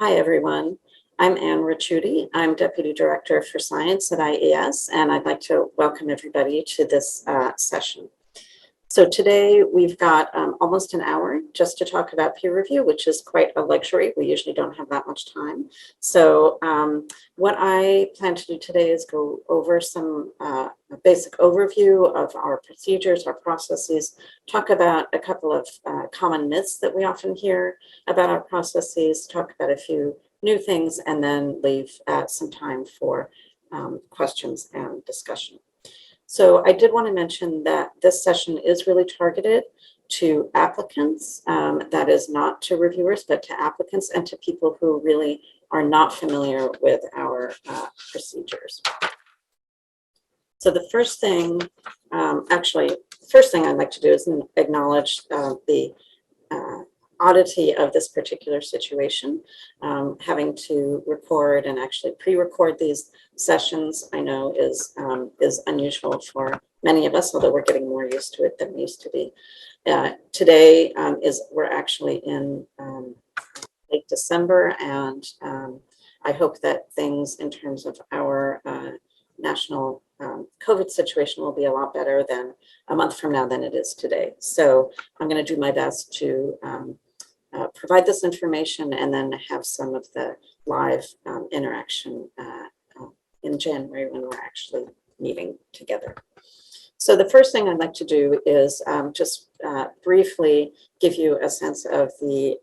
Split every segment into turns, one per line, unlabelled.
Hi, everyone. I'm Anne Ricciuti. I'm Deputy Director for Science at IES, and I'd like to welcome everybody to this session. So today we've got almost an hour just to talk about peer review, which is quite a luxury. We usually don't have that much time. So what I plan to do today is go over some basic overview of our procedures, our processes, talk about a couple of common myths that we often hear about our processes, talk about a few new things, and then leave some time for questions and discussion. So I did want to mention that this session is really targeted to applicants, that is not to reviewers, but to applicants and to people who really are not familiar with our procedures. So the first thing, first thing I'd like to do is acknowledge the oddity of this particular situation. Having to record and actually pre-record these sessions, I know is unusual for many of us, although we're getting more used to it than we used to be. Today we're actually in late December, and I hope that things in terms of our national COVID situation will be a lot better than a month from now than it is today. So I'm going to do my best to provide this information and then have some of the live interaction in January when we're actually meeting together. So the first thing I'd like to do is just briefly give you a sense of the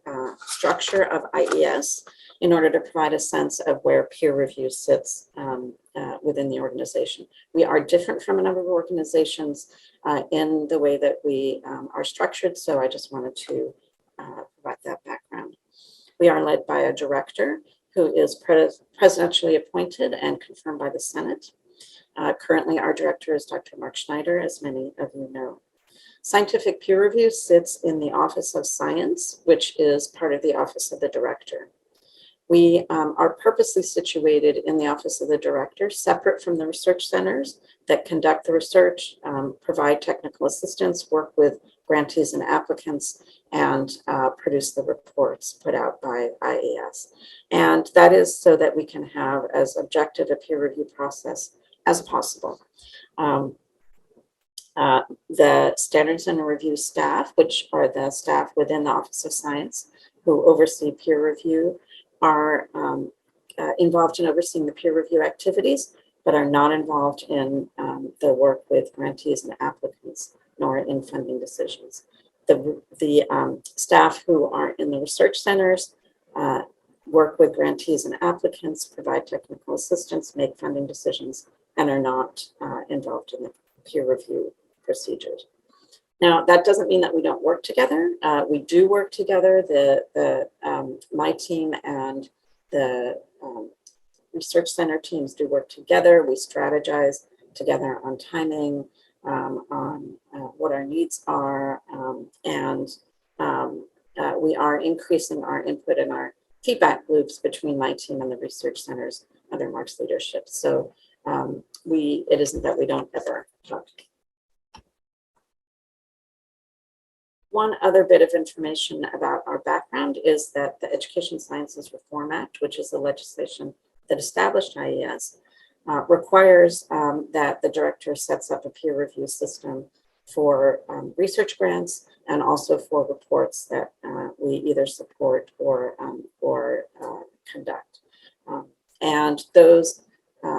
structure of IES in order to provide a sense of where peer review sits within the organization. We are different from a number of organizations in the way that we are structured, so I just wanted to provide that background. We are led by a director who is presidentially appointed and confirmed by the Senate. Currently, our director is Dr. Mark Schneider, as many of you know. Scientific peer review sits in the Office of Science, which is part of the Office of the Director. We are purposely situated in the Office of the Director, separate from the research centers that conduct the research, provide technical assistance, work with grantees and applicants, and produce the reports put out by IES. And that is so that we can have as objective a peer review process as possible. The standards and review staff, which are the staff within the Office of Science who oversee peer review, are involved in overseeing the peer review activities, but are not involved in the work with grantees and applicants, nor in funding decisions. The staff who are in the research centers work with grantees and applicants, provide technical assistance, make funding decisions, and are not involved in the peer review procedures. Now, that doesn't mean that we don't work together. We do work together. My team and the research center teams do work together. We strategize together on timing, on what our needs are, and we are increasing our input and our feedback loops between my team and the research centers under Mark's leadership. So it isn't that we don't ever talk. One other bit of information about our background is that the Education Sciences Reform Act, which is the legislation that established IES, requires that the director sets up a peer review system for research grants and also for reports that we either support or conduct. And those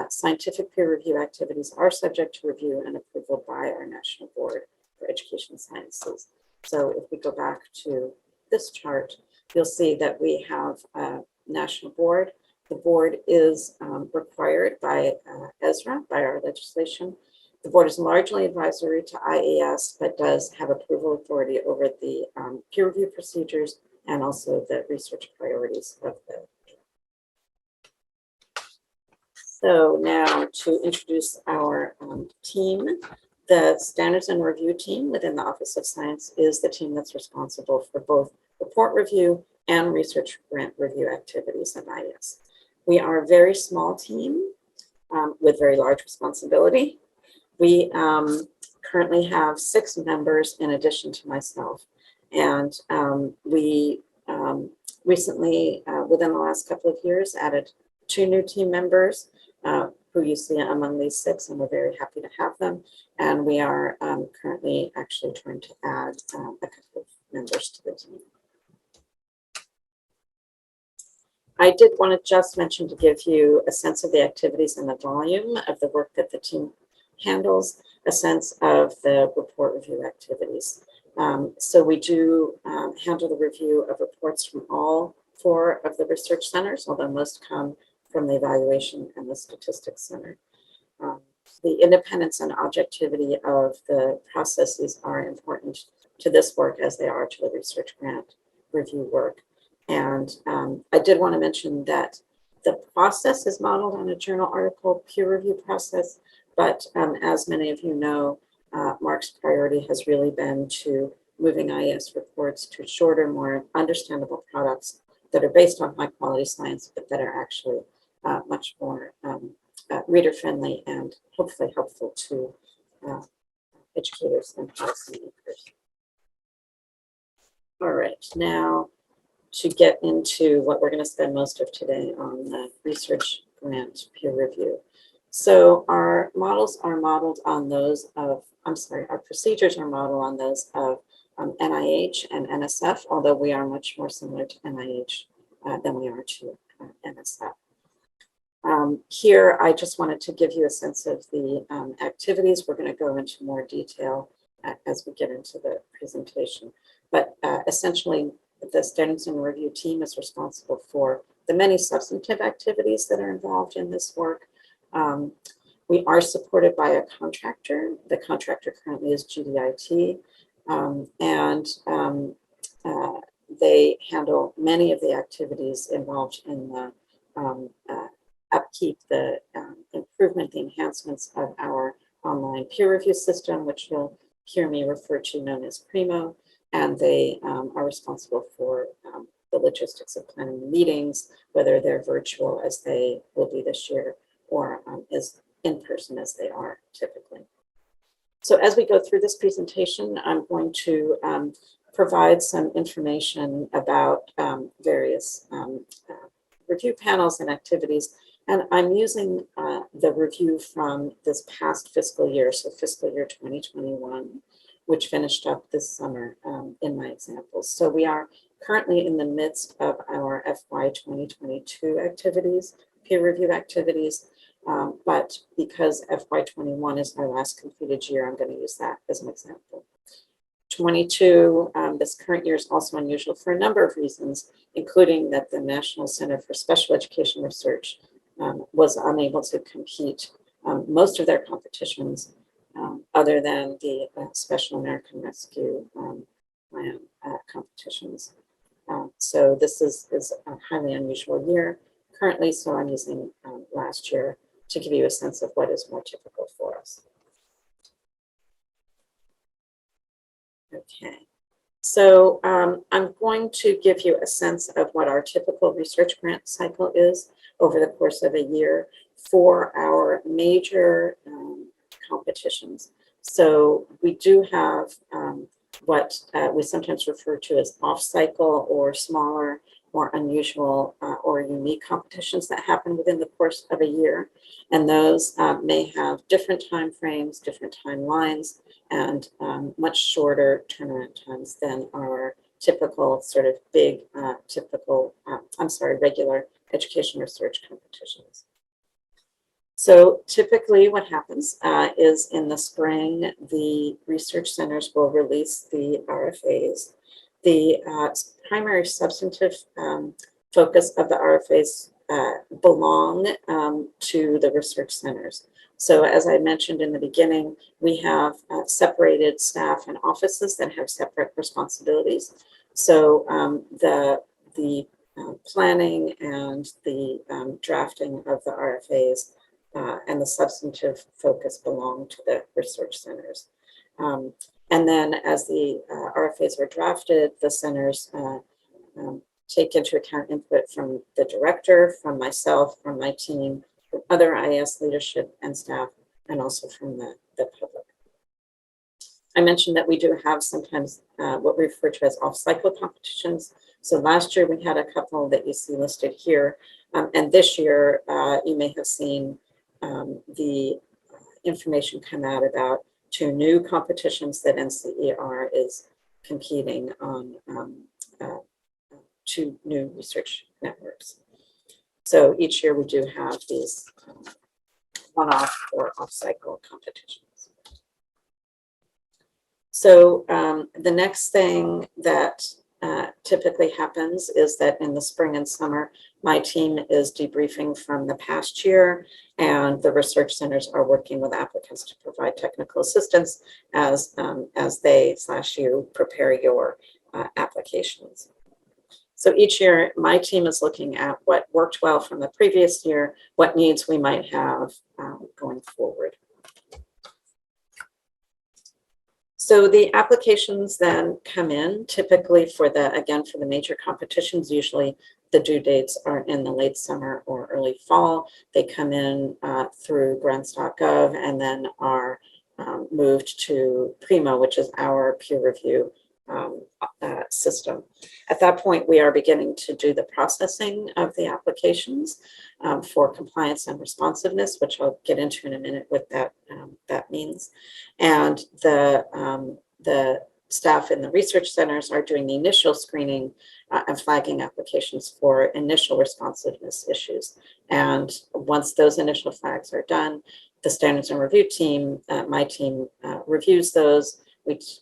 scientific peer review activities are subject to review and approval by our National Board for Education Sciences. So if we go back to this chart, you'll see that we have a national board. The board is required by ESRA, by our legislation. The board is largely advisory to IES, but does have approval authority over the peer review procedures and also the research priorities of the. So now to introduce our team. The Standards and Review team within the Office of Science is the team that's responsible for both report review and research grant review activities at IES. We are a very small team with very large responsibility. We currently have 6 members in addition to myself. And we recently within the last couple of years, added 2 new team members who you see among these 6, and we're very happy to have them. And we are currently actually trying to add a couple of members to the team. I did want to just mention to give you a sense of the activities and the volume of the work that the team handles, a sense of the report review activities. So we do handle the review of reports from all 4 of the research centers, although most come from the evaluation and the statistics center. The independence and objectivity of the processes are important to this work as they are to the research grant review work. And I did want to mention that the process is modeled on a journal article peer review process, but as many of you know, Mark's priority has really been to moving IES reports to shorter, more understandable products that are based on high quality science, but that are actually much more reader friendly and hopefully helpful to educators and policymakers. All right, now to get into what we're going to spend most of today on the research grant peer review. So our models are modeled on those of, our procedures are modeled on those of NIH and NSF, although we are much more similar to NIH than we are to NSF. Here, I just wanted to give you a sense of the activities. We're going to go into more detail as we get into the presentation. But essentially, the standards and review team is responsible for the many substantive activities that are involved in this work. We are supported by a contractor. The contractor currently is GDIT, and they handle many of the activities involved in the upkeep, the improvement, the enhancements of our online peer review system, which you'll hear me refer to known as Primo. And they are responsible for the logistics of planning the meetings, whether they're virtual as they will be this year or as in person as they are typically. So as we go through this presentation, I'm going to provide some information about various review panels and activities. And I'm using the review from this past fiscal year, so fiscal year 2021. Which finished up this summer in my examples. So we are currently in the midst of our FY 2022 activities, peer review activities, but because FY 21 is my last completed year, I'm going to use that as an example. 22, this current year is also unusual for a number of reasons, including that the National Center for Special Education Research was unable to compete most of their competitions other than the Special American Rescue Plan competitions. So this is a highly unusual year currently, so I'm using last year to give you a sense of what is more typical for us. Okay, so I'm going to give you a sense of what our typical research grant cycle is over the course of a year for our major competitions. So we do have what we sometimes refer to as off-cycle or smaller, more unusual or unique competitions that happen within the course of a year. And those may have different time frames, different timelines, and much shorter turnaround times than our typical sort of big, regular education research competitions. So typically what happens is in the spring, the research centers will release the RFAs. The primary substantive focus of the RFAs belong to the research centers. So as I mentioned in the beginning, we have separated staff and offices that have separate responsibilities. So the planning and the drafting of the RFAs and the substantive focus belong to the research centers. And then as the RFAs are drafted, the centers take into account input from the director, from myself, from my team, from other IES leadership and staff, and also from the public. I mentioned that we do have sometimes what we refer to as off-cycle competitions. So last year we had a couple that you see listed here. And this year you may have seen the information come out about 2 new competitions that NCER is competing on, 2 new research networks. So each year we do have these one-off or off-cycle competitions. So the next thing that typically happens is that in the spring and summer, my team is debriefing from the past year, and the research centers are working with applicants to provide technical assistance as they/you prepare your applications. So each year, my team is looking at what worked well from the previous year, what needs we might have going forward. So the applications then come in typically for the major competitions. Usually the due dates are in the late summer or early fall. They come in through grants.gov and then are moved to Primo, which is our peer review system. At that point, we are beginning to do the processing of the applications for compliance and responsiveness, which I'll get into in a minute what that means. And the staff in the research centers are doing the initial screening and flagging applications for initial responsiveness issues. And once those initial flags are done, the standards and review team, my team, reviews those.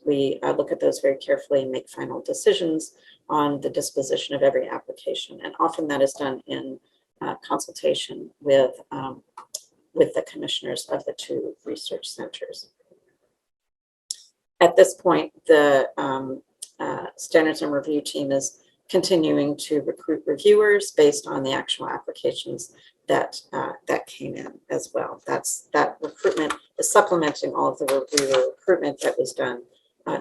We look at those very carefully and make final decisions on the disposition of every application. And often that is done in consultation with the commissioners of the 2 research centers. At this point, the standards and review team is continuing to recruit reviewers based on the actual applications that came in as well. That recruitment is supplementing all of the reviewer recruitment that was done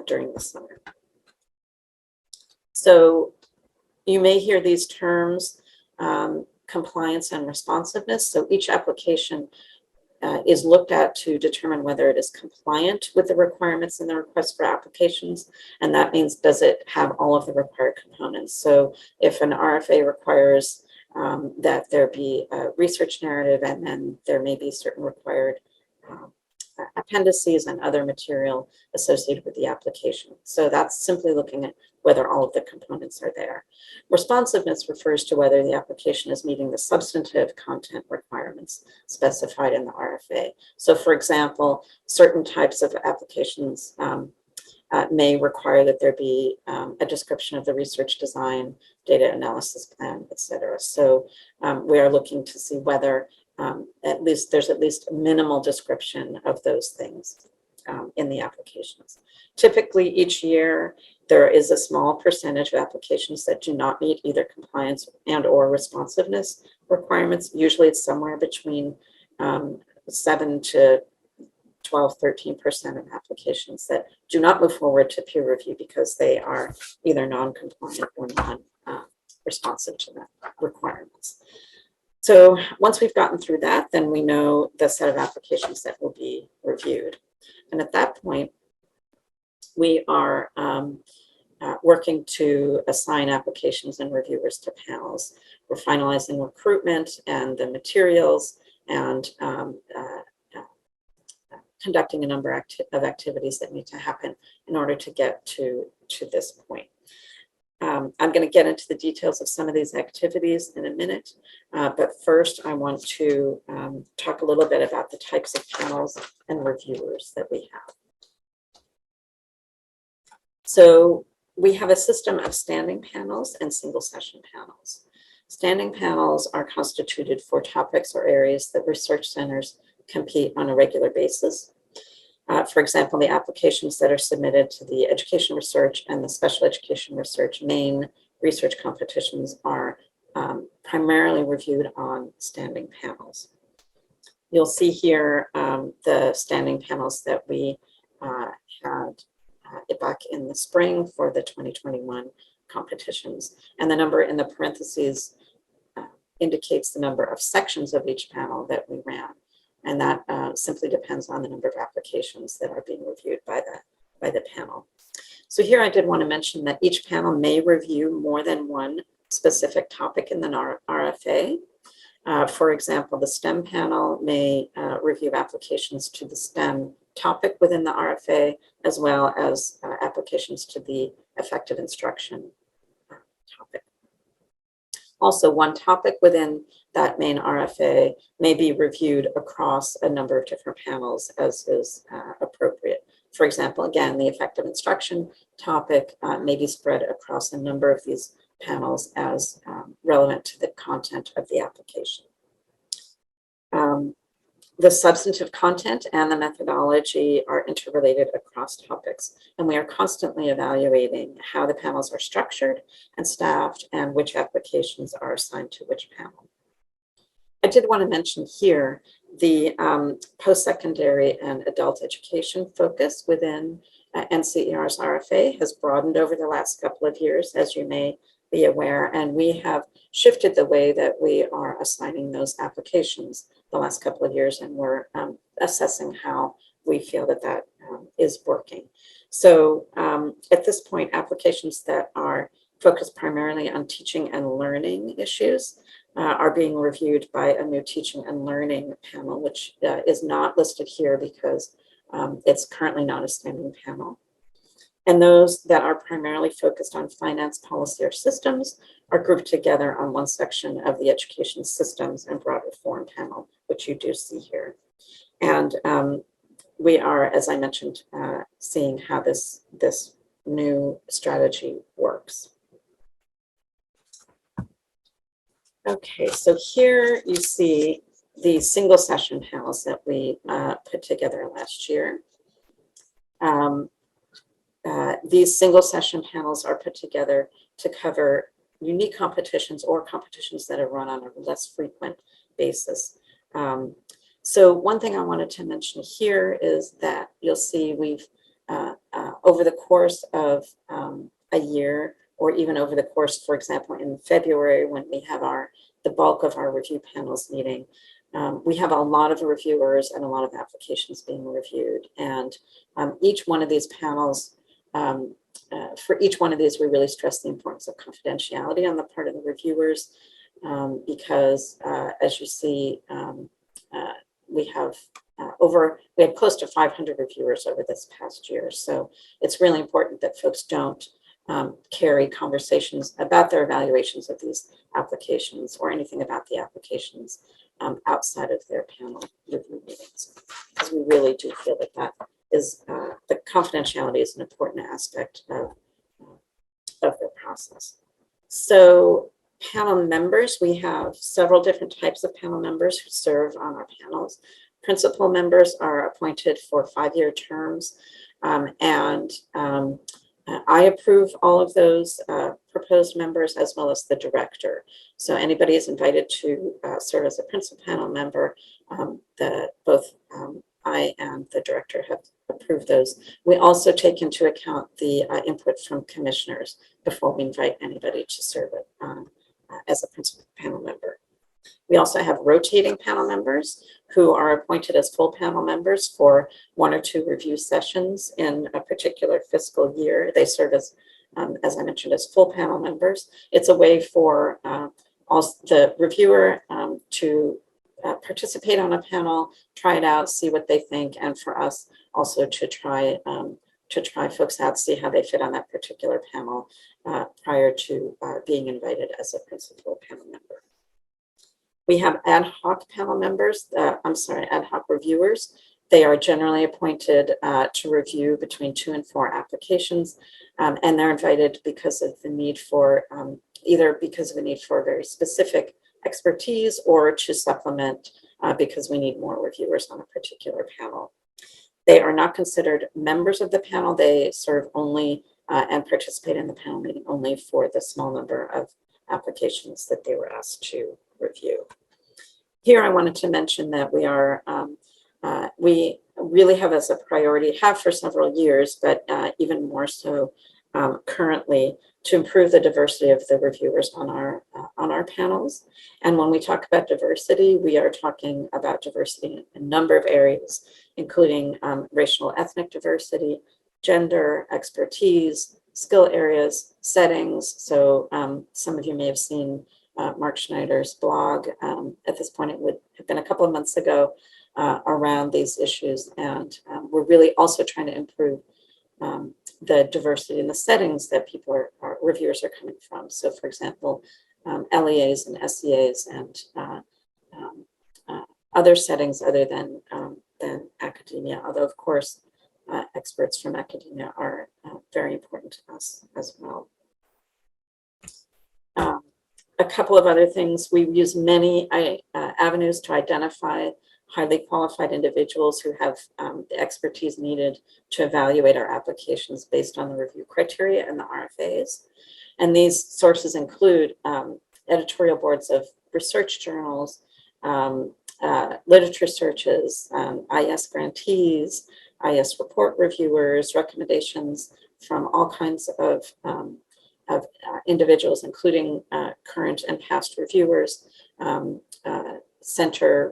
during the summer. So you may hear these terms, compliance and responsiveness. So each application is looked at to determine whether it is compliant with the requirements in the request for applications. And that means, does it have all of the required components? So if an RFA requires that there be a research narrative, and then there may be certain required appendices and other material associated with the application. So that's simply looking at whether all of the components are there. Responsiveness refers to whether the application is meeting the substantive content requirements specified in the RFA. So for example, certain types of applications may require that there be a description of the research design, data analysis plan, et cetera. So we are looking to see whether there's at least a minimal description of those things in the applications. Typically each year, there is a small percentage of applications that do not meet either compliance and or responsiveness requirements. Usually it's somewhere between 7 to 12, 13% of applications that do not move forward to peer review because they are either non-compliant or non-responsive to the requirements. So once we've gotten through that, then we know the set of applications that will be reviewed. And at that point, we are working to assign applications and reviewers to panels. We're finalizing recruitment and the materials and conducting a number of activities that need to happen in order to get to this point. I'm going to get into the details of some of these activities in a minute, but first I want to talk a little bit about the types of panels and reviewers that we have. So we have a system of standing panels and single session panels. Standing panels are constituted for topics or areas that research centers compete on a regular basis. For example, the applications that are submitted to the education research and the special education research main research competitions are primarily reviewed on standing panels. You'll see here the standing panels that we had back in the spring for the 2021 competitions. And the number in the parentheses indicates the number of sections of each panel that we ran. And that simply depends on the number of applications that are being reviewed by by the panel. So here I did want to mention that each panel may review more than one specific topic in the RFA. For example, the STEM panel may review applications to the STEM topic within the RFA, as well as applications to the effective instruction topic. Also, one topic within that main RFA may be reviewed across a number of different panels as is appropriate. For example, again, the effective instruction topic may be spread across a number of these panels as relevant to the content of the application. The substantive content and the methodology are interrelated across topics, and we are constantly evaluating how the panels are structured and staffed and which applications are assigned to which panel. I did want to mention here the post-secondary and adult education focus within NCER's RFA has broadened over the last couple of years, as you may be aware, and we have shifted the way that we are assigning those applications the last couple of years, and we're assessing how we feel that that is working. So at this point, applications that are focused primarily on teaching and learning issues are being reviewed by a new teaching and learning panel, which is not listed here because it's currently not a standing panel. And those that are primarily focused on finance, policy, or systems are grouped together on one section of the education systems and broad reform panel, which you do see here. And we are, as I mentioned, seeing how this new strategy works. Okay, so here you see the single session panels that we put together last year. These single session panels are put together to cover unique competitions or competitions that are run on a less frequent basis. So one thing I wanted to mention here is that you'll see we've, over the course of a year, or even over the course, for example, in February, when we have the bulk of our review panels meeting, we have a lot of reviewers and a lot of applications being reviewed. And each one of these panels, for each one of these, we really stress the importance of confidentiality on the part of the reviewers, because as you see, we had close to 500 reviewers over this past year. So it's really important that folks don't carry conversations about their evaluations of these applications or anything about the applications outside of their panel review meetings, because we really do feel that that is the confidentiality is an important aspect of the process. So panel members, we have several different types of panel members who serve on our panels. Principal members are appointed for 5-year terms, and I approve all of those proposed members, as well as the director. So anybody is invited to serve as a principal panel member. Both I and the director have approved those. We also take into account the input from commissioners before we invite anybody to serve as a principal panel member. We also have rotating panel members who are appointed as full panel members for 1 or 2 review sessions in a particular fiscal year. They serve as I mentioned, as full panel members. It's a way for the reviewer to participate on a panel, try it out, see what they think, and for us also to try folks out, see how they fit on that particular panel prior to being invited as a principal panel member. We have ad hoc panel members, ad hoc reviewers. They are generally appointed to review between 2 and 4 applications, and they're invited because of the need for, either because of a need for very specific expertise or to supplement because we need more reviewers on a particular panel. They are not considered members of the panel. They serve only and participate in the panel meeting only for the small number of applications that they were asked to review. Here I wanted to mention that we are, we really have as a priority, have for several years, but even more so currently, to improve the diversity of the reviewers on our panels. And when we talk about diversity, we are talking about diversity in a number of areas, including racial ethnic diversity, gender, expertise, skill areas, settings. So some of you may have seen Mark Schneider's blog. At this point, it would have been a couple of months ago around these issues. And we're really also trying to improve the diversity in the settings that people reviewers are coming from. So for example, LEAs and SEAs and other settings other than academia, although of course experts from academia are very important to us as well. A couple of other things, we use many avenues to identify highly qualified individuals who have the expertise needed to evaluate our applications based on the review criteria and the RFAs. And these sources include editorial boards of research journals, literature searches, IES grantees, IES report reviewers, recommendations from all kinds of individuals, including current and past reviewers,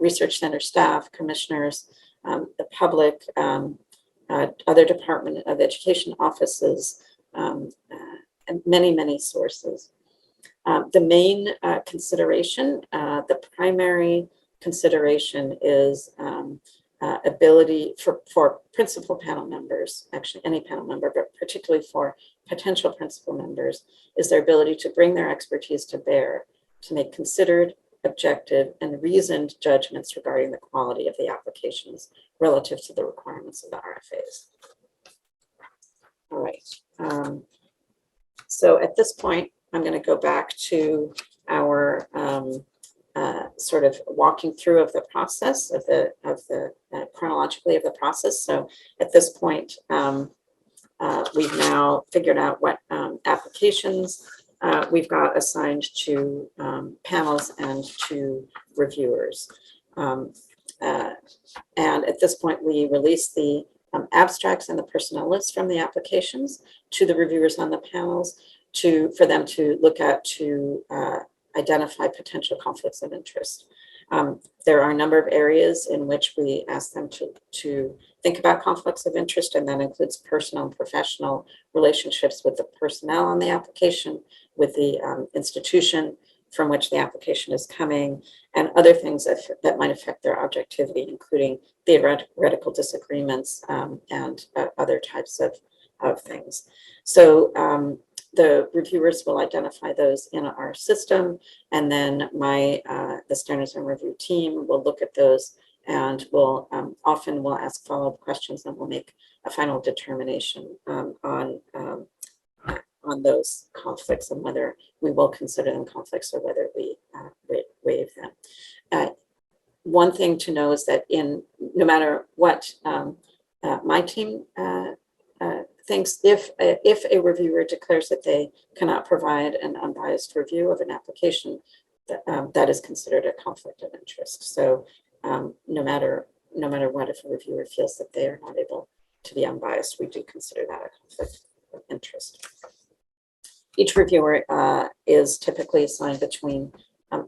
research center staff, commissioners, the public, other Department of Education offices, and many, many sources. The main consideration, the primary consideration is ability for principal panel members, actually any panel member, but particularly for potential principal members, is their ability to bring their expertise to bear to make considered, objective, and reasoned judgments regarding the quality of the applications relative to the requirements of the RFAs. All right. So at this point, I'm going to go back to our sort of walking through of the process of the chronologically of the process. So at this point, we've now figured out what applications we've got assigned to panels and to reviewers. And at this point, we release the abstracts and the personnel lists from the applications to the reviewers on the panels for them to look at to identify potential conflicts of interest. There are a number of areas in which we ask them to think about conflicts of interest, and that includes personal and professional relationships with the personnel on the application, with the institution from which the application is coming, and other things that might affect their objectivity, including theoretical disagreements and other types of things. So the reviewers will identify those in our system, and then the standards and review team will look at those, and will often ask follow-up questions, and we'll make a final determination on those conflicts and whether we will consider them conflicts or whether we waive them. One thing to know is that no matter what my team thinks, if a reviewer declares that they cannot provide an unbiased review of an application, that is considered a conflict of interest. So no matter what, if a reviewer feels that they are not able to be unbiased, we do consider that a conflict of interest. Each reviewer is typically assigned between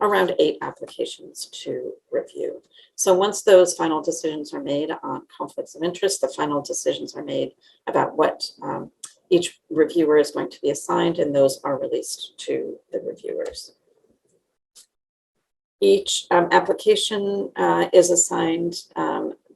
around 8 applications to review. So once those final decisions are made on conflicts of interest, the final decisions are made about what each reviewer is going to be assigned, and those are released to the reviewers. Each application is assigned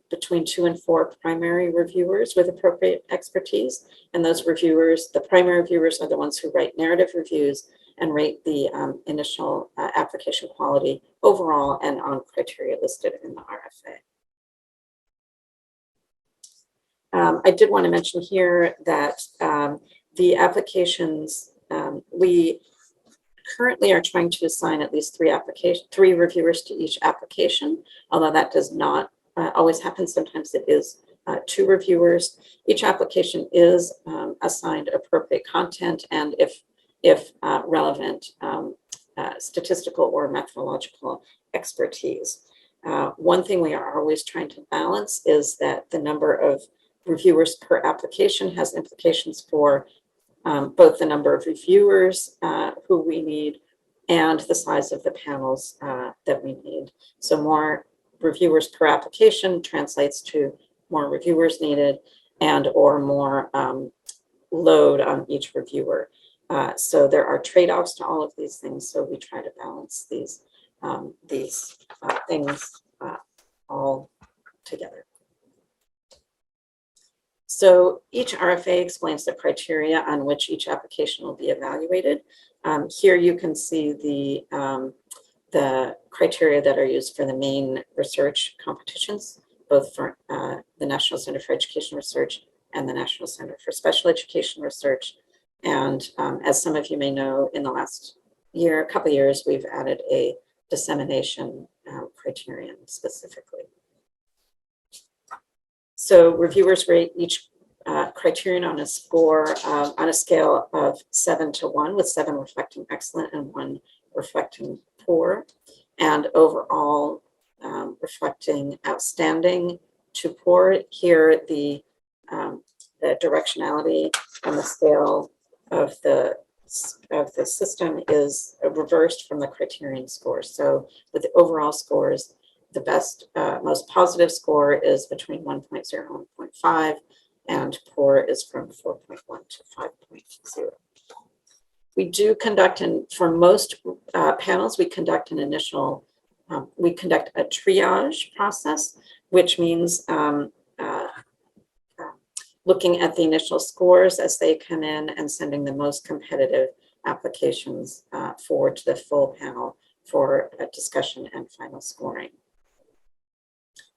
between 2 and 4 primary reviewers with appropriate expertise. And those reviewers, the primary reviewers, are the ones who write narrative reviews and rate the initial application quality overall and on criteria listed in the RFA. I did want to mention here that the applications, we currently are trying to assign at least 3 reviewers to each application, although that does not always happen. Sometimes it is 2 reviewers. Each application is assigned appropriate content, and if relevant, statistical or methodological expertise. One thing we are always trying to balance is that the number of reviewers per application has implications for both the number of reviewers who we need and the size of the panels that we need. So more reviewers per application translates to more reviewers needed, and or more load on each reviewer. So there are trade-offs to all of these things. So we try to balance these things all together. So each RFA explains the criteria on which each application will be evaluated. Here you can see the criteria that are used for the main research competitions, both for the National Center for Education Research and the National Center for Special Education Research. And as some of you may know, in the last couple of years, we've added a dissemination criterion specifically. So reviewers rate each criterion on a scale of 7 to 1, with 7 reflecting excellent and 1 reflecting poor, and overall reflecting outstanding to poor. Here, the directionality on the scale of the system is reversed from the criterion score. So with the overall scores, the best, most positive score is between 1.0 and 1.5, and poor is from 4.1 to 5.0. We do conduct, for most panels, we conduct an initial, we conduct a triage process, which means looking at the initial scores as they come in and sending the most competitive applications forward to the full panel for a discussion and final scoring.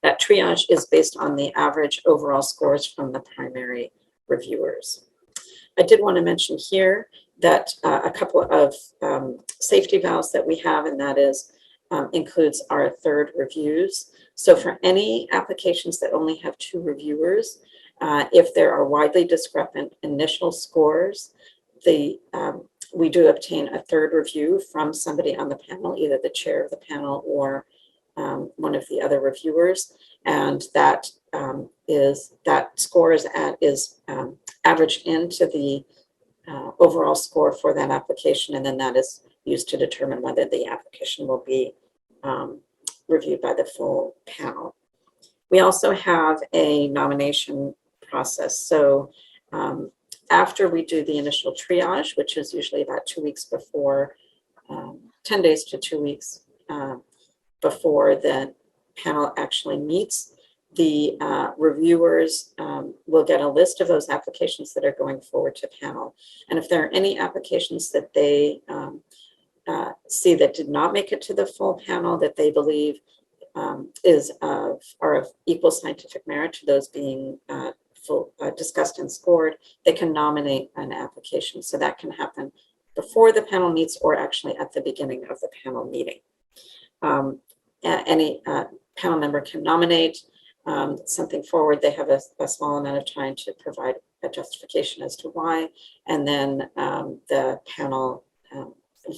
That triage is based on the average overall scores from the primary reviewers. I did want to mention here that a couple of safety valves that we have, and that is includes our third reviews. So for any applications that only have 2 reviewers, if there are widely discrepant initial scores, we do obtain a third review from somebody on the panel, either the chair of the panel or one of the other reviewers, and that score is averaged into the overall score for that application, and then that is used to determine whether the application will be reviewed by the full panel. We also have a nomination process. So after we do the initial triage, which is usually about 2 weeks before, 10 days to 2 weeks before the panel actually meets, the reviewers will get a list of those applications that are going forward to panel. And if there are any applications that they see that did not make it to the full panel that they believe are of equal scientific merit to those being discussed and scored, they can nominate an application. So that can happen before the panel meets or actually at the beginning of the panel meeting. Any panel member can nominate something forward. They have a small amount of time to provide a justification as to why, and then the panel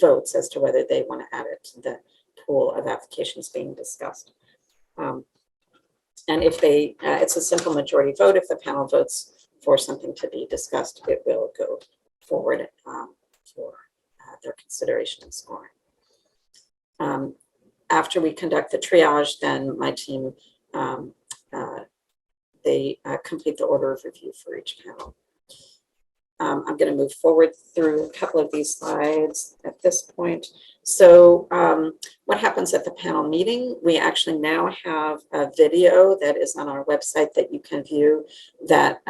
votes as to whether they want to add it to the pool of applications being discussed. And if it's a simple majority vote. If the panel votes for something to be discussed, it will go forward for their consideration and scoring. After we conduct the triage, then my team, they complete the order of review for each panel. I'm going to move forward through a couple of these slides at this point. So what happens at the panel meeting? We actually now have a video that is on our website that you can view that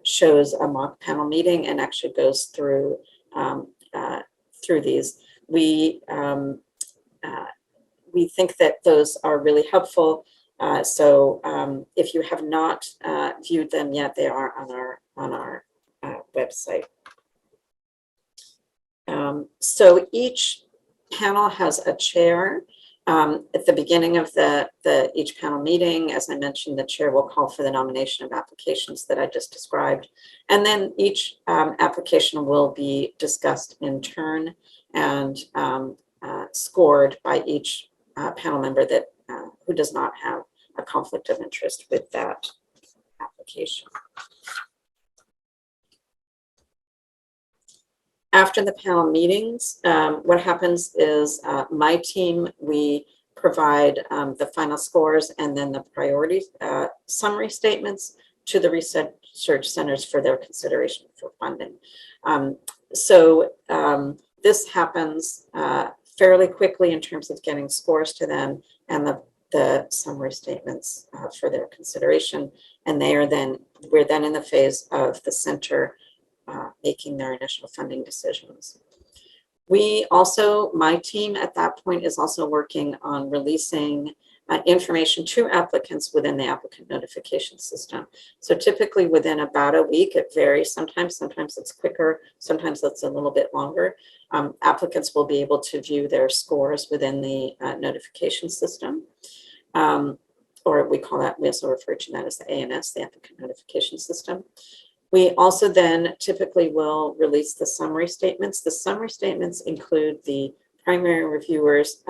shows a mock panel meeting and actually goes through these. We think that those are really helpful. So if you have not viewed them yet, they are on our website. So each panel has a chair. At the beginning of each panel meeting, as I mentioned, the chair will call for the nomination of applications that I just described. And then each application will be discussed in turn and scored by each panel member that who does not have a conflict of interest with that application. After the panel meetings, what happens is my team, we provide the final scores and then the priority summary statements to the research centers for their consideration for funding. This happens fairly quickly in terms of getting scores to them and the summary statements for their consideration. And we're then in the phase of the center making their initial funding decisions. We also, my team at that point is also working on releasing information to applicants within the applicant notification system. So typically within about a week, it varies sometimes it's quicker, sometimes it's a little bit longer. Applicants will be able to view their scores within the notification system. Or we also refer to that as the ANS, the applicant notification system. We also then typically will release the summary statements. The summary statements include the primary reviewer's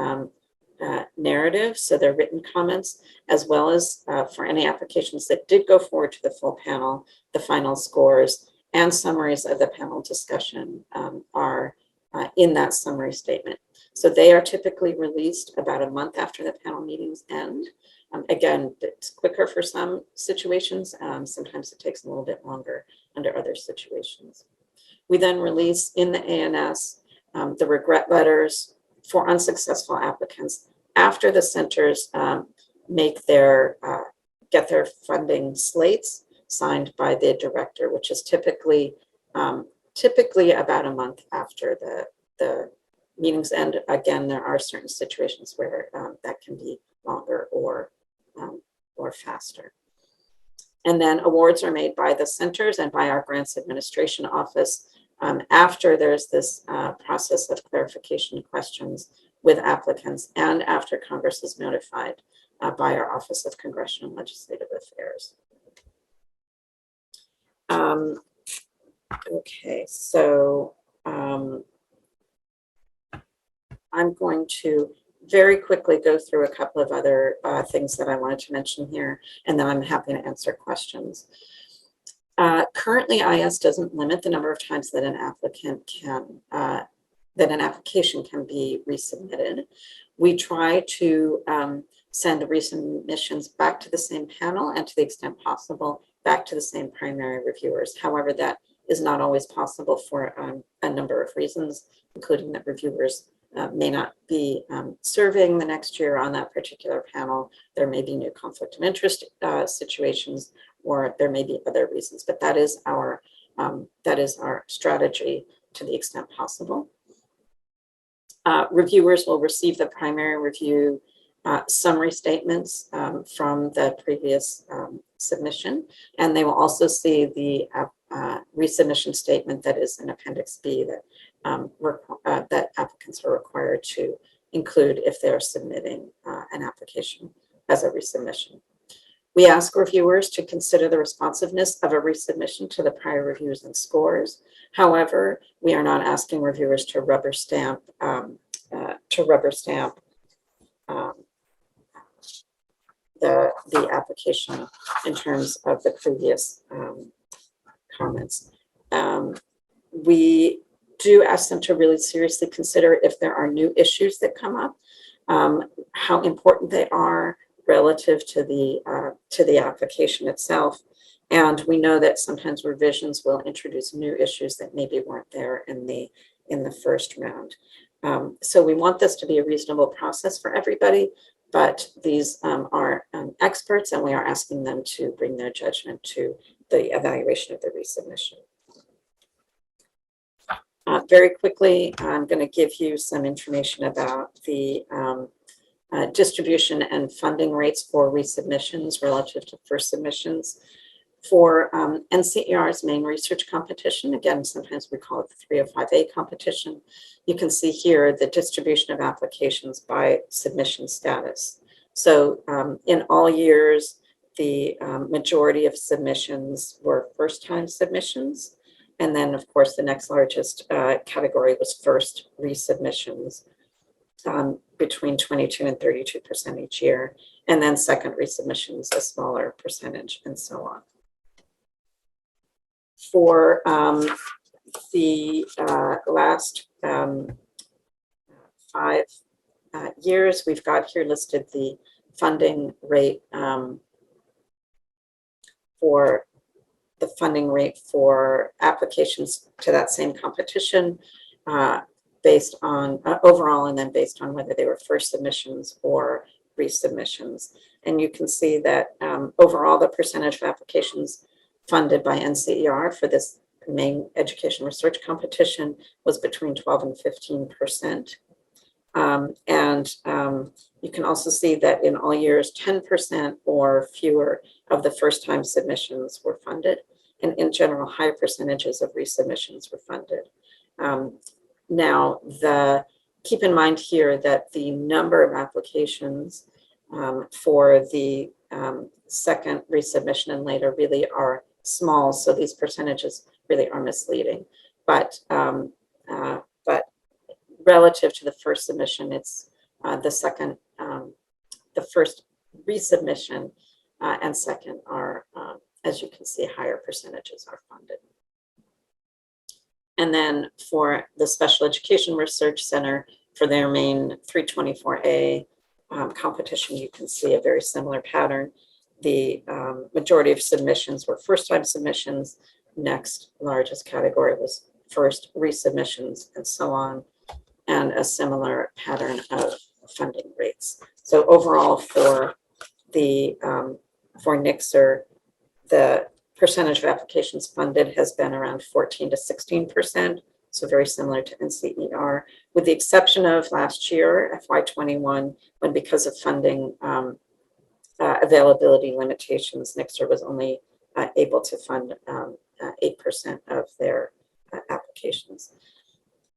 narrative, so their written comments, as well as for any applications that did go forward to the full panel, the final scores and summaries of the panel discussion are in that summary statement. So they are typically released about a month after the panel meetings end. Again, it's quicker for some situations. Sometimes it takes a little bit longer under other situations. We then release in the ANS the regret letters for unsuccessful applicants after the centers get their funding slates signed by the director, which is typically about a month after the meetings end. Again, there are certain situations where that can be longer or faster. And then awards are made by the centers and by our grants administration office after there's this process of clarification questions with applicants and after Congress is notified by our Office of Congressional and Legislative Affairs. Okay, so I'm going to very quickly go through a couple of other things that I wanted to mention here, and then I'm happy to answer questions. Currently, IES doesn't limit the number of times that an application can be resubmitted. We try to send resubmissions back to the same panel and, to the extent possible, back to the same primary reviewers. However, that is not always possible for a number of reasons, including that reviewers may not be serving the next year on that particular panel. There may be new conflict of interest situations, or there may be other reasons, but that is our strategy to the extent possible. Reviewers will receive the primary review summary statements from the previous submission, and they will also see the resubmission statement that is in Appendix B that that applicants are required to include if they're submitting an application as a resubmission. We ask reviewers to consider the responsiveness of a resubmission to the prior reviews and scores. However, we are not asking reviewers to rubber stamp the application in terms of the previous comments. We do ask them to really seriously consider if there are new issues that come up, how important they are relative to the application itself. And we know that sometimes revisions will introduce new issues that maybe weren't there in the first round. So we want this to be a reasonable process for everybody, but these are experts, and we are asking them to bring their judgment to the evaluation of the resubmission. Very quickly, I'm going to give you some information about the distribution and funding rates for resubmissions relative to first submissions. For NCER's main research competition, again, sometimes we call it the 305A competition, you can see here the distribution of applications by submission status. So in all years, the majority of submissions were first-time submissions. And then, of course, the next largest category was first resubmissions, between 22 and 32% each year. And then second resubmissions, a smaller percentage, and so on. For the last 5 years, we've got here listed the funding rate for the funding rate for applications to that same competition based on overall, and then based on whether they were first submissions or resubmissions. And you can see that overall, the percentage of applications funded by NCER for this main education research competition was between 12 and 15%. You can also see that in all years, 10% or fewer of the first-time submissions were funded, and in general, higher percentages of resubmissions were funded. Now, keep in mind here that the number of applications for the second resubmission and later really are small, so these percentages really are misleading. But relative to the first submission, it's the first resubmission and second are, as you can see, higher percentages are funded. And then for the Special Education Research Center, for their main 324A competition, you can see a very similar pattern. The majority of submissions were first-time submissions. Next largest category was first resubmissions, and so on, and a similar pattern of funding rates. So overall, for the for NICSR, the percentage of applications funded has been around 14 to 16%, so very similar to NCER, with the exception of last year, FY21, when because of funding availability limitations, NICSR was only able to fund 8% of their applications.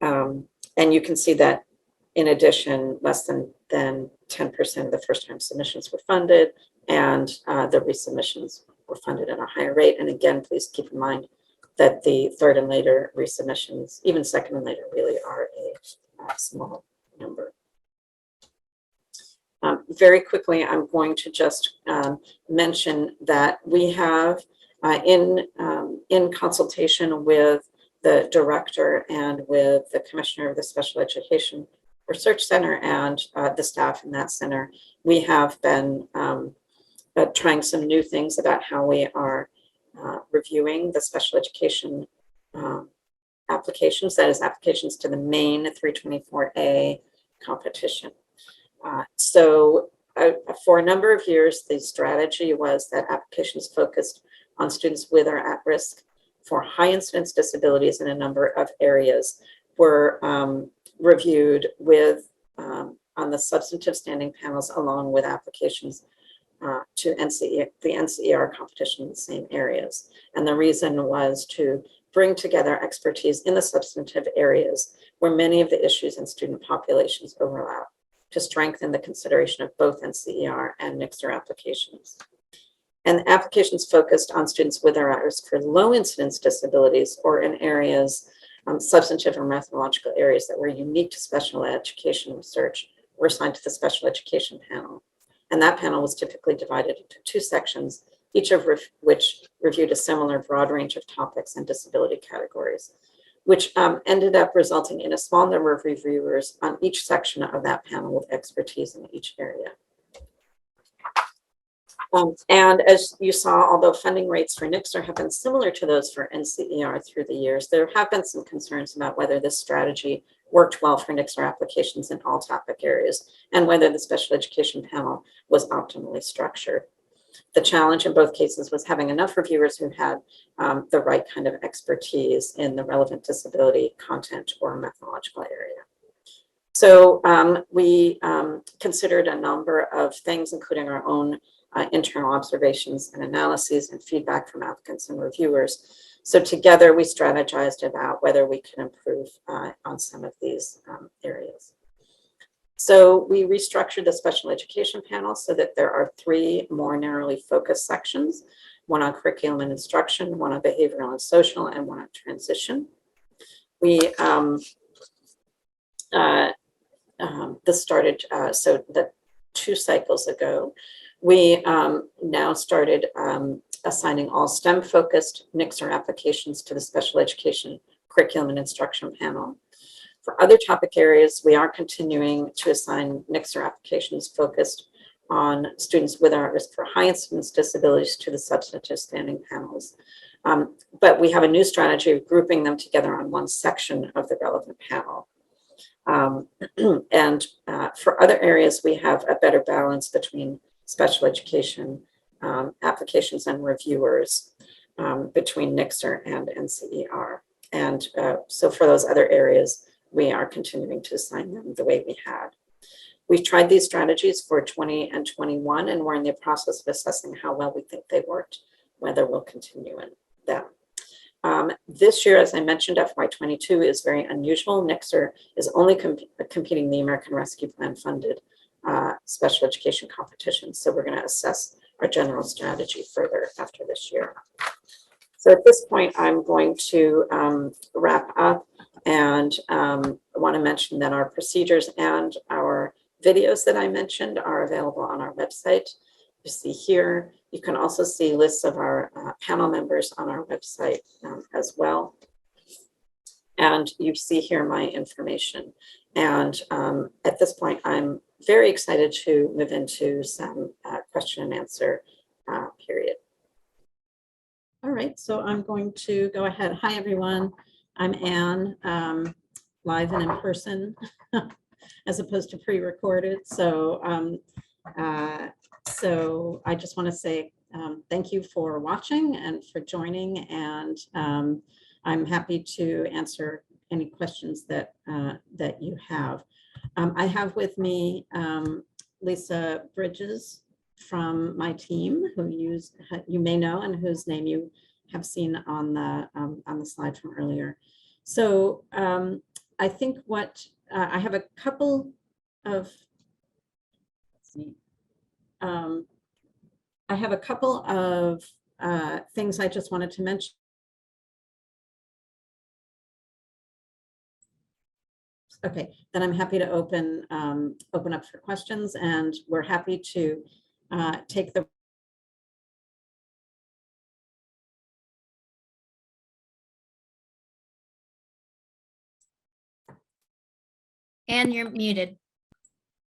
And you can see that in addition, less than 10% of the first-time submissions were funded, and the resubmissions were funded at a higher rate. And again, please keep in mind that the third and later resubmissions, even second and later, really are a small number. Very quickly, I'm going to just mention that we have, in consultation with the director and with the commissioner of the Special Education Research Center and the staff in that center, we have been trying some new things about how we are reviewing the special education applications, that is applications to the main 324A competition. So for a number of years, the strategy was that applications focused on students with or at risk for high incidence disabilities in a number of areas were reviewed with on the substantive standing panels, along with applications to the NCER competition in the same areas. And the reason was to bring together expertise in the substantive areas where many of the issues and student populations overlap, to strengthen the consideration of both NCER and NICSR applications. And applications focused on students with or at risk for low incidence disabilities or in areas, substantive or methodological areas that were unique to special education research were assigned to the special education panel. And that panel was typically divided into two sections, each of which reviewed a similar broad range of topics and disability categories, which ended up resulting in a small number of reviewers on each section of that panel with expertise in each area. And as you saw, although funding rates for NICSR have been similar to those for NCER through the years, there have been some concerns about whether this strategy worked well for NICSR applications in all topic areas and whether the special education panel was optimally structured. The challenge in both cases was having enough reviewers who had the right kind of expertise in the relevant disability, content, or methodological area. So we considered a number of things, including our own internal observations and analyses and feedback from applicants and reviewers. So together we strategized about whether we could improve on some of these areas. So we restructured the special education panel so that there are three more narrowly focused sections, one on curriculum and instruction, one on behavioral and social, and one on transition. We this started so that 2 cycles ago. We now started assigning all STEM-focused NICSR applications to the special education curriculum and instruction panel. For other topic areas, we are continuing to assign NICSR applications focused on students with or at risk for high incidence disabilities to the substantive standing panels. But we have a new strategy of grouping them together on one section of the relevant panel. For other areas, we have a better balance between special education applications and reviewers, between NICSR and NCER. And so for those other areas, we are continuing to assign them the way we had. We've tried these strategies for 20 and 21, and we're in the process of assessing how well we think they worked, whether we'll continue in them. This year, as I mentioned, FY22 is very unusual. NICSR is only competing the American Rescue Plan funded special education competition. So we're going to assess our general strategy further after this year. So at this point, I'm going to wrap up, and I want to mention that our procedures and our videos that I mentioned are available on our website. You see here, you can also see lists of our panel members on our website as well. And you see here my information. And at this point, I'm very excited to move into some question and answer period. All right, so I'm going to go ahead. Hi, everyone. I'm Anne, live and in person, as opposed to pre-recorded. So I just want to say thank you for watching and for joining, and I'm happy to answer any questions that that you have. I have with me Lisa Bridges from my team, who you may know and whose name you have seen on the slide from earlier. So I think what I have a couple of things I just wanted to mention. Okay, then I'm happy to open up for questions, and we're happy to take the.
Anne, you're muted.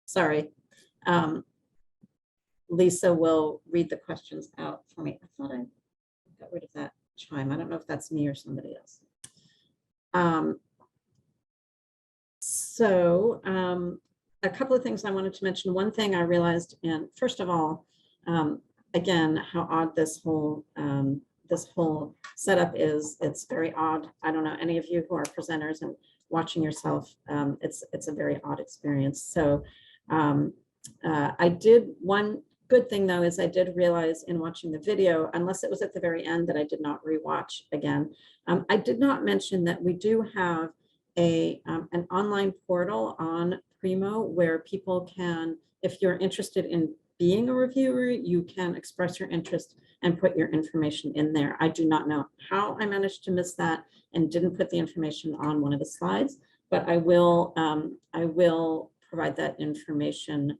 Sorry. Lisa will read the questions out for me. I thought I got rid of that chime. I don't know if that's me or somebody else. A couple of things I wanted to mention. One thing I realized, and first of all, again, how odd this whole setup is. It's very odd. I don't know, any of you who are presenters and watching yourself, it's a very odd experience. So I did, one good thing though is I did realize in watching the video, unless it was at the very end that I did not rewatch again, I did not mention that we do have an online portal on Primo where people can, if you're interested in being a reviewer, you can express your interest and put your information in there. I do not know how I managed to miss that and didn't put the information on one of the slides, but I will provide that information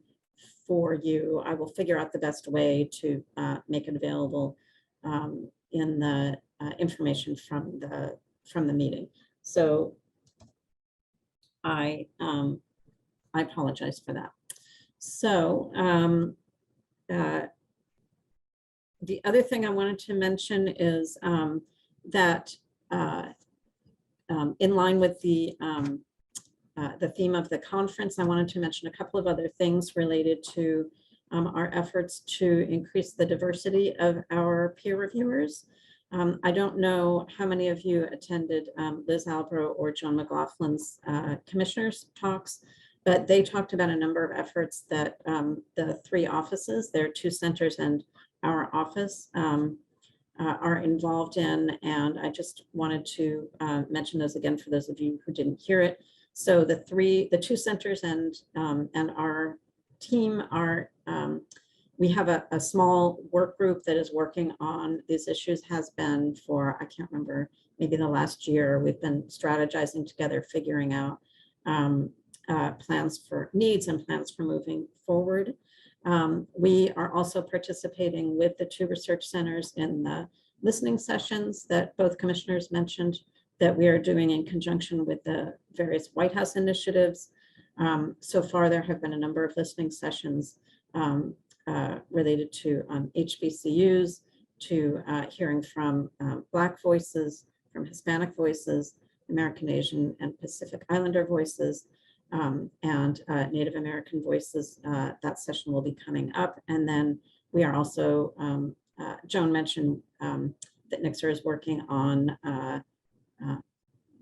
for you. I will figure out the best way to make it available in the information from the meeting. So I apologize for that. So the other thing I wanted to mention is that in line with the theme of the conference, I wanted to mention a couple of other things related to our efforts to increase the diversity of our peer reviewers. I don't know how many of you attended Liz Albro or Joan McLaughlin's commissioners talks, but they talked about a number of efforts that the three offices, their two centers and our office, are involved in, and I just wanted to mention those again for those of you who didn't hear it. So the two centers and our team are, we have a small work group that is working on these issues, has been for, I can't remember, maybe the last year. We've been strategizing together, figuring out plans for needs and plans for moving forward. We are also participating with the two research centers in the listening sessions that both commissioners mentioned that we are doing in conjunction with the various White House initiatives. So far, there have been a number of listening sessions related to HBCUs, to hearing from Black voices, from Hispanic voices, American, Asian, and Pacific Islander voices, and Native American voices. That session will be coming up. And then we are also, Joan mentioned that NICSR is working on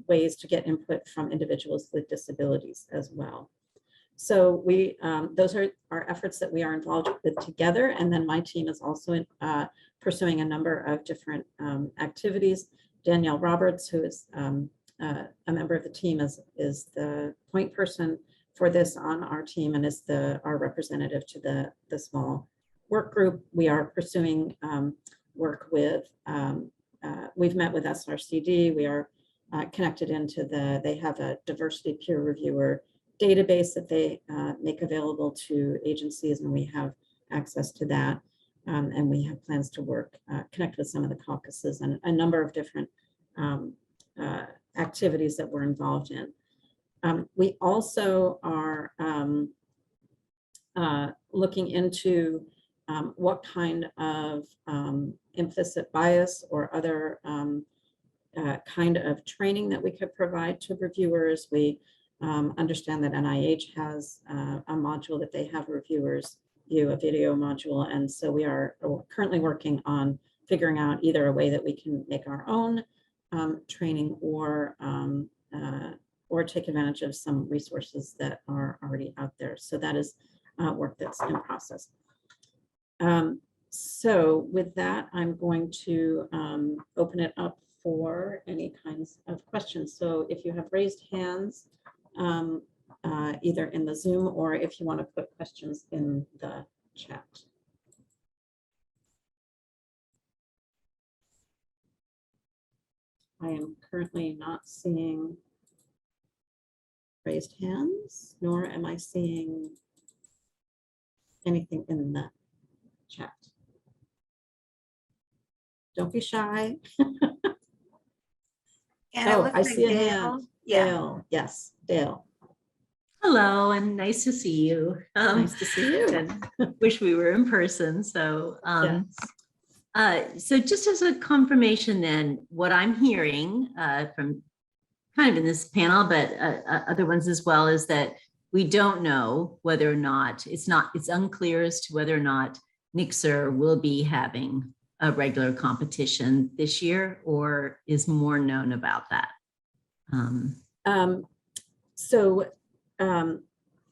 ways to get input from individuals with disabilities as well. So we, those are our efforts that we are involved with together. And then my team is also pursuing a number of different activities. Danielle Roberts, who is a member of the team, is the point person for this on our team and is our representative to the small work group. We are pursuing work with, we've met with SRCD. We are connected into they have a diversity peer reviewer database that they make available to agencies, and we have access to that. And we have plans to connect with some of the caucuses and a number of different activities that we're involved in. We also are looking into what kind of implicit bias or other kind of training that we could provide to reviewers. We understand that NIH has a module that they have reviewers view, a video module. And so we are currently working on figuring out either a way that we can make our own training or take advantage of some resources that are already out there. So that is work that's in process. So with that, I'm going to open it up for any kinds of questions. So if you have raised hands, either in the Zoom or if you want to put questions in the chat. I am currently not seeing raised hands, nor am I seeing anything in the chat. Don't be shy.
And
Oh,
it looks
I
like
see a
Dale.
hand.
Yeah.
Dale, yes, Dale.
Hello, and nice to see you.
Nice to see you.
And wish we were in person. So,
Yes.
so just as a confirmation, then what I'm hearing from kind of in this panel, but other ones as well, is that we don't know whether or not it's unclear as to whether or not NICSR will be having a regular competition this year, or is more known about that.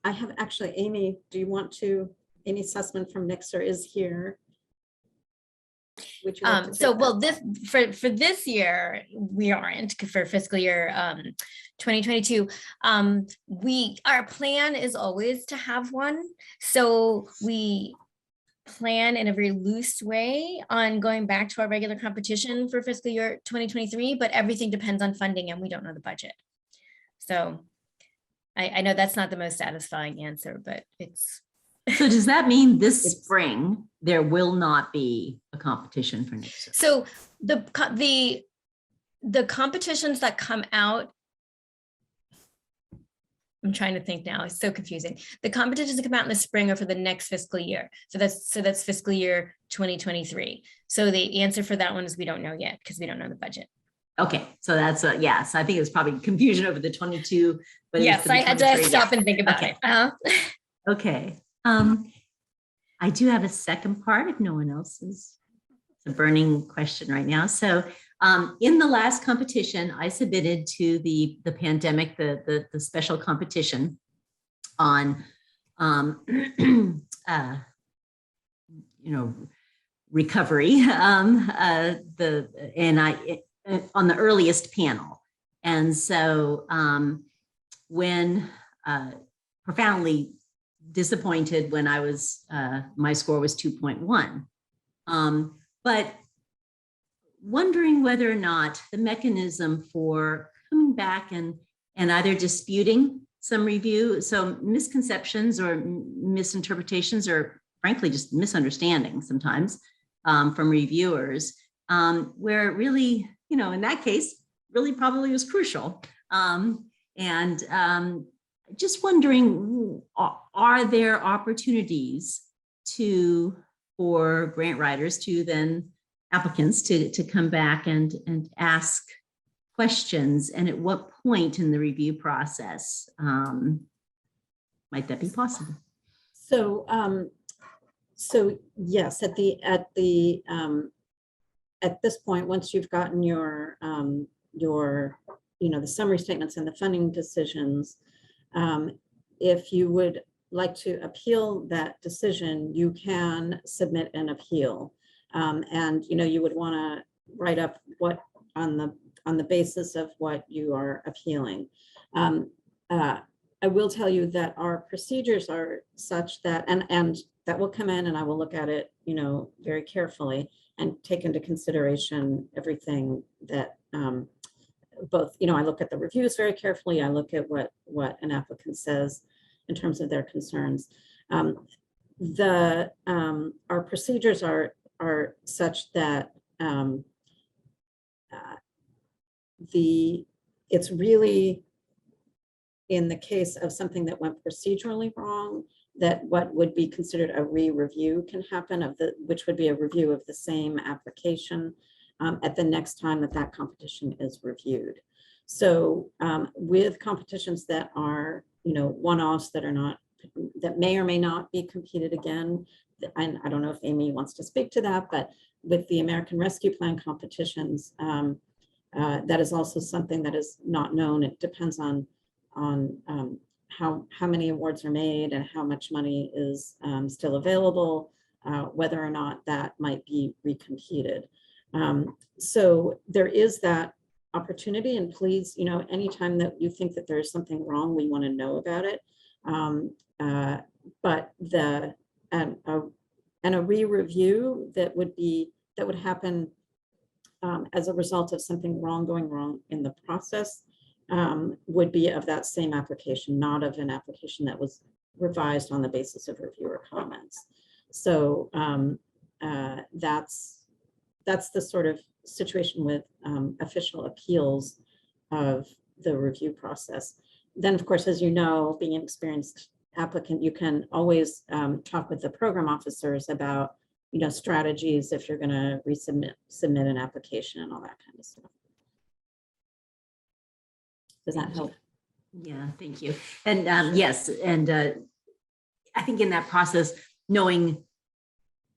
I have actually, Amy, do you want to, Amy Sussman from NICSR is here. Would you like to
So
take
well,
that?
this for this year, we aren't for fiscal year 2022. Our plan is always to have one. So we plan in a very loose way on going back to our regular competition for fiscal year 2023, but everything depends on funding and we don't know the budget. So I know that's not the most satisfying answer, but it's.
So does that mean this spring there will not be a competition for NICSR?
So the competitions that come out, I'm trying to think now, it's so confusing. The competitions that come out in the spring are for the next fiscal year. So that's fiscal year 2023. So the answer for that one is we don't know yet because we don't know the budget.
Okay, so that's yes. I think it was probably confusion over the 22. But
yes, I had to stop and think about it.
Okay. I do have a second part if no one else is. It's a burning question right now. So in the last competition, I submitted to the pandemic, the special competition on, recovery, on the earliest panel. And so when profoundly disappointed when I was, my score was 2.1. But wondering whether or not the mechanism for coming back and either disputing some review, so misconceptions or misinterpretations, or frankly, just misunderstandings sometimes from reviewers, where really, in that case, really probably was crucial. Just wondering, are there opportunities for grant writers to then applicants to come back and ask questions, and at what point in the review process might that be possible?
So, yes, at this point, once you've gotten your the summary statements and the funding decisions, if you would like to appeal that decision, you can submit an appeal, and you would want to write up what on the basis of what you are appealing. I will tell you that our procedures are such that, and that will come in, and I will look at it, very carefully and take into consideration everything that both, I look at the reviews very carefully. I look at what an applicant says in terms of their concerns. Our procedures are such that it's really in the case of something that went procedurally wrong, that what would be considered a re-review can happen which would be a review of the same application at the next time that competition is reviewed. So with competitions that are, one-offs that may or may not be competed again, and I don't know if Amy wants to speak to that, but with the American Rescue Plan competitions, that is also something that is not known. It depends on how many awards are made and how much money is still available, whether or not that might be recompeted. So there is that opportunity, and please, anytime that you think that there's something wrong, we want to know about it. But a re-review that would happen as a result of something going wrong in the process would be of that same application, not of an application that was revised on the basis of reviewer comments. So that's the sort of situation with official appeals of the review process. Then, of course, as you know, being an experienced applicant, you can always talk with the program officers about strategies if you're going to submit an application and all that kind of stuff. Does that help?
Yeah, thank you. And yes, and I think in that process, knowing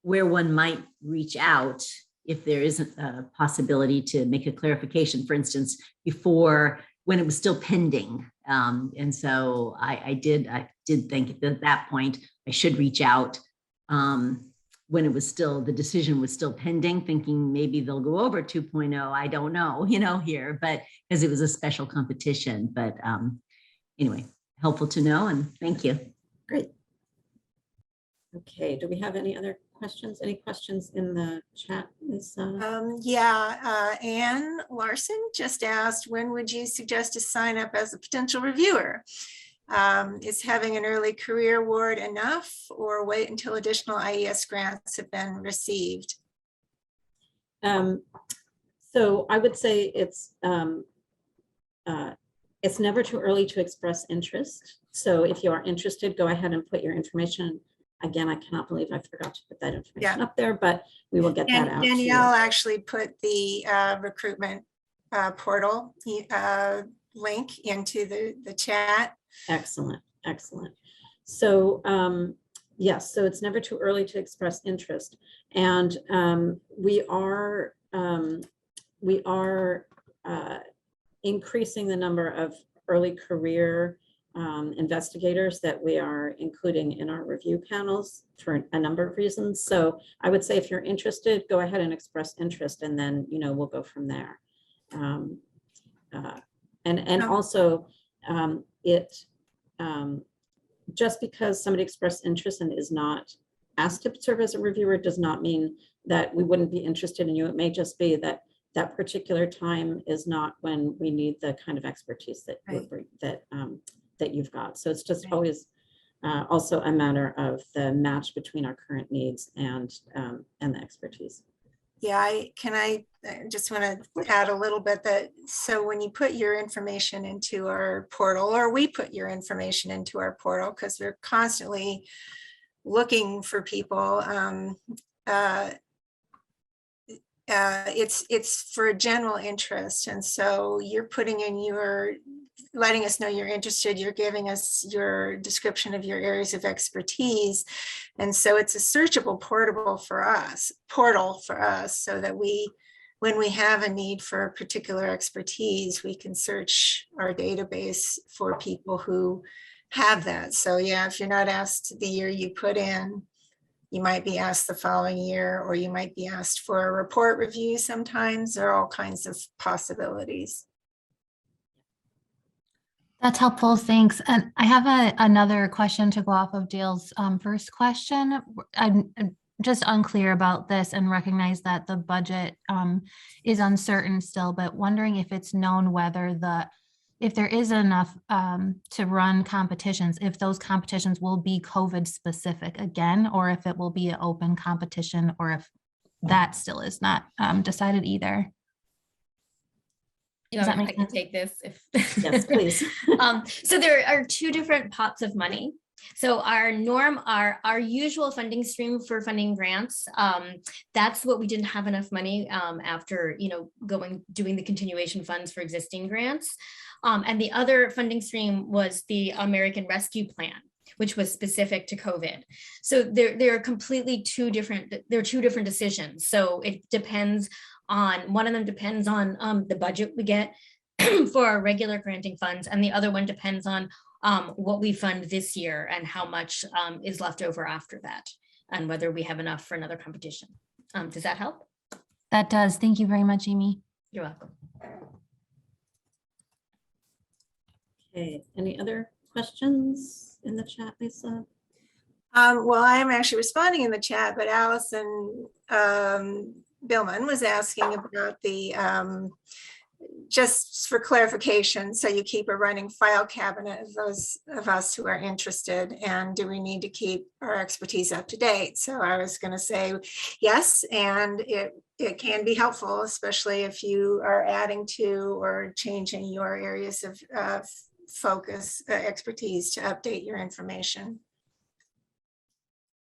where one might reach out if there isn't a possibility to make a clarification, for instance, before when it was still pending. And so I did think at that point I should reach out when it was still, the decision was still pending, thinking maybe they'll go over 2.0. I don't know, here, but because it was a special competition. But anyway, helpful to know, and thank you.
Great. Okay, do we have any other questions? Any questions in the chat, Lisa?
Yeah, Ann Larson just asked, when would you suggest to sign up as a potential reviewer? Is having an early career award enough, or wait until additional IES grants have been received?
So I would say it's never too early to express interest. So if you are interested, go ahead and put your information. Again, I cannot believe I forgot to put that information up there, but we will get that out.
Danielle actually put the recruitment portal link into the chat.
Excellent, excellent. So yes, so it's never too early to express interest, and we are increasing the number of early career investigators that we are including in our review panels for a number of reasons. So I would say if you're interested, go ahead and express interest, and then we'll go from there. And also just because somebody expressed interest and is not asked to serve as a reviewer does not mean that we wouldn't be interested in you. It may just be that that particular time is not when we need the kind of expertise that that you've got. So it's just always also a matter of the match between our current needs and the expertise.
Yeah, I just want to add a little bit that, so when you put your information into our portal, or we put your information into our portal, because we're constantly looking for people. It's for general interest. And so you're putting in letting us know you're interested, you're giving us your description of your areas of expertise. And so it's a searchable portal for us, so that when we have a need for particular expertise, we can search our database for people who have that. So yeah, if you're not asked the year you put in, you might be asked the following year, or you might be asked for a report review sometimes. There are all kinds of possibilities.
That's helpful, thanks. And I have another question to go off of Dale's first question. I'm just unclear about this and recognize that the budget is uncertain still, but wondering if it's known whether if there is enough to run competitions, if those competitions will be COVID specific again, or if it will be an open competition, or if that still is not decided either.
You
Does
know,
that make
I can
sense?
take this if.
Yes, please.
So there are two different pots of money. So our usual funding stream for funding grants, that's what we didn't have enough money after, doing the continuation funds for existing grants. And the other funding stream was the American Rescue Plan, which was specific to COVID. So they're completely two different decisions. So it depends on, one of them depends on the budget we get for our regular granting funds, and the other one depends on what we fund this year and how much is left over after that, and whether we have enough for another competition. Does that help?
That does. Thank you very much, Amy.
You're welcome.
Okay, any other questions in the chat, Lisa?
Well, I am actually responding in the chat, but Allison Billman was asking about the, just for clarification, so you keep a running file cabinet of those of us who are interested, and do we need to keep our expertise up to date? So I was going to say yes, and it can be helpful, especially if you are adding to or changing your areas of focus, expertise, to update your information.